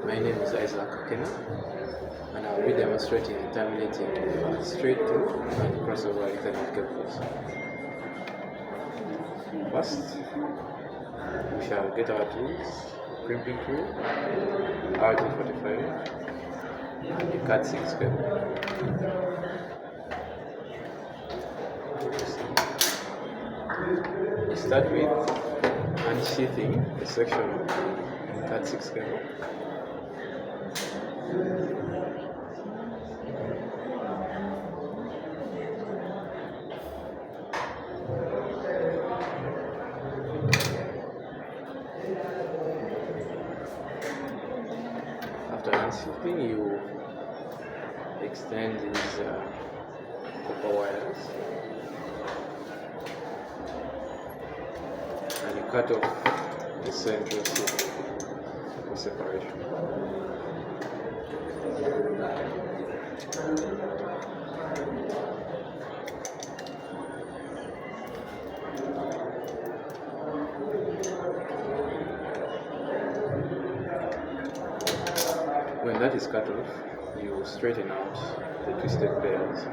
My name is Isaac Kena, and I'll be demonstrating terminating straight through and crossover Ethernet cables. First, we shall get our tools, crimping tool, RT45, and a Cat6 cable. We start with unsheathing the section of Cat6 cable. After unsheathing, you extend these copper wires and you cut off the central sheath for separation. When that is cut off, you straighten out the twisted pairs.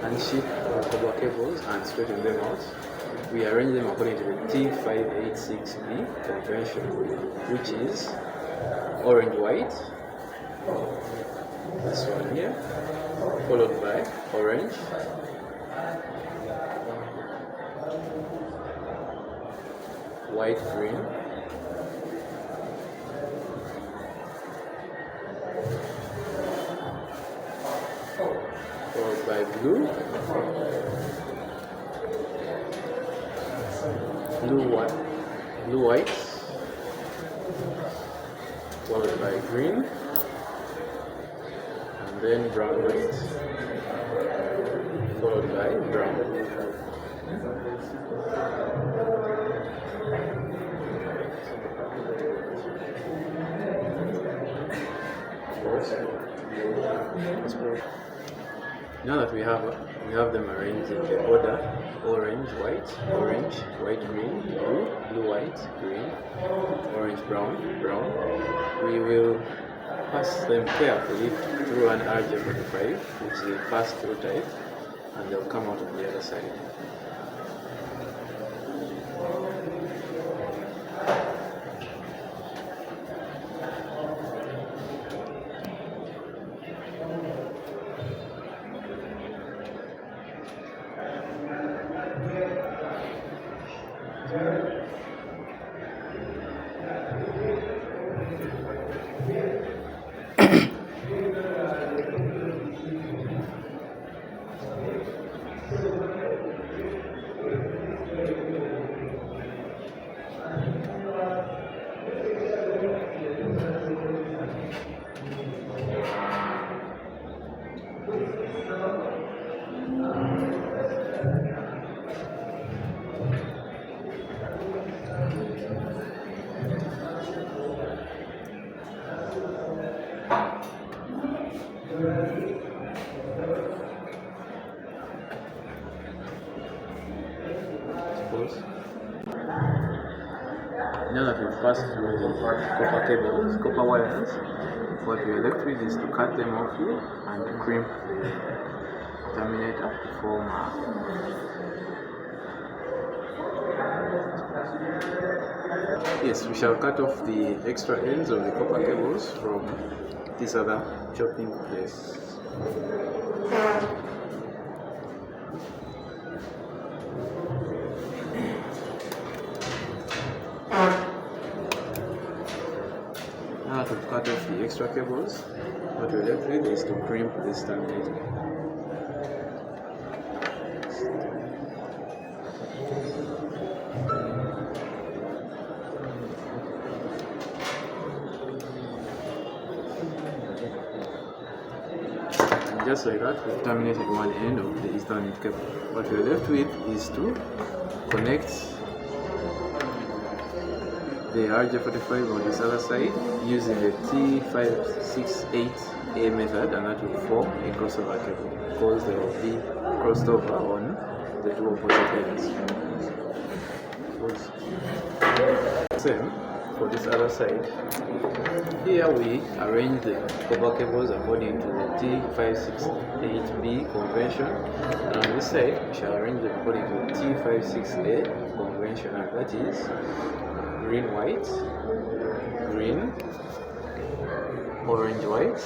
Unsheath our copper cables and straighten them out. We arrange them according to the T586B convention, which is orange white, this one here, followed by orange, white green, followed by blue, blue white, followed by green, and then brown white, followed by brown. Now that we have them arranged in the order orange, white, green, blue, white, green, orange, brown, we will pass them carefully through an RJ45, which is a pass-through type, and they'll come out on the other side. Now that we've passed through the copper cables, copper wires, what we are left with is to cut them off here and to crimp the terminator to form Yes, we shall cut off the extra ends of the copper cables from this other chopping place. Now that we've cut off the extra cables, what we're left with is to crimp this terminator. And just like that, we've terminated one end of the Ethernet cable. What we're left with is to connect the RJ45 on this other side using the T568A method, and that will form a crossover cable because there will be crossover on the two opposite ends. Same for this other side. Here we arrange the copper cables according to the T568B convention, and on this side we shall arrange them according to the T56A convention, and that is green, white, green, orange, white,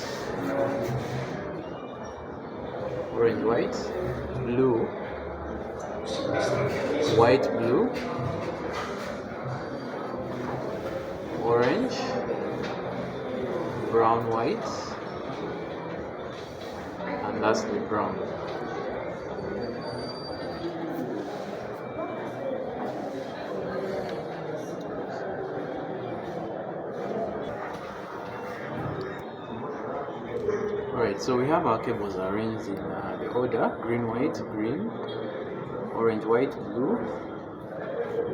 orange, white, blue, white, blue, orange, brown, white, and lastly brown. Alright, so we have our cables arranged in the order green, white, green, orange, white, blue,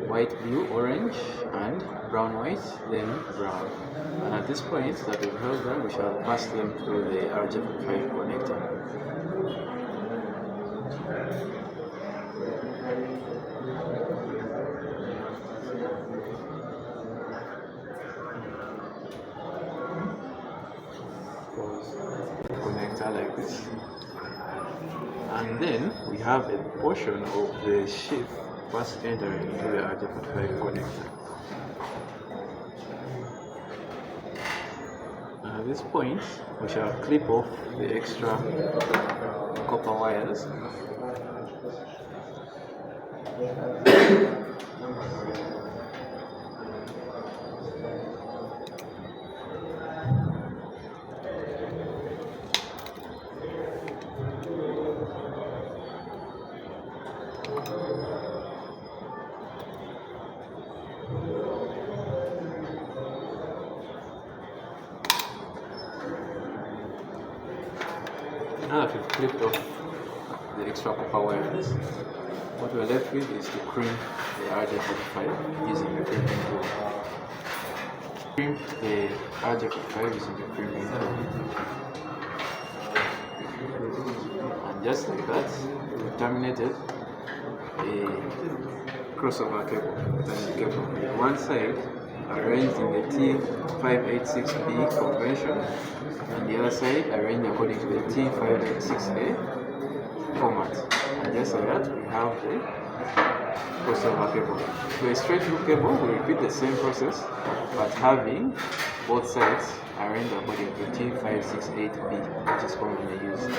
white, blue, orange, and brown, white, then brown. And at this point that we've held them, we shall pass them through the RJ45 connector. Connector like this, and then we have a portion of the sheath first entering into the RJ45 connector. At this point, we shall clip off the extra copper wires. Now that we've clipped off the extra copper wires, what we're left with is to crimp the RJ45 using the crimping tool. Crimp the RJ45 using the crimping tool. And just like that, we've terminated a crossover cable, one side arranged in the T586B convention, and the other side arranged according to the T586A format. And just like that, we have the crossover cable. For a straight through cable, we repeat the same process, but having both sides arranged according to T568B, which is commonly used.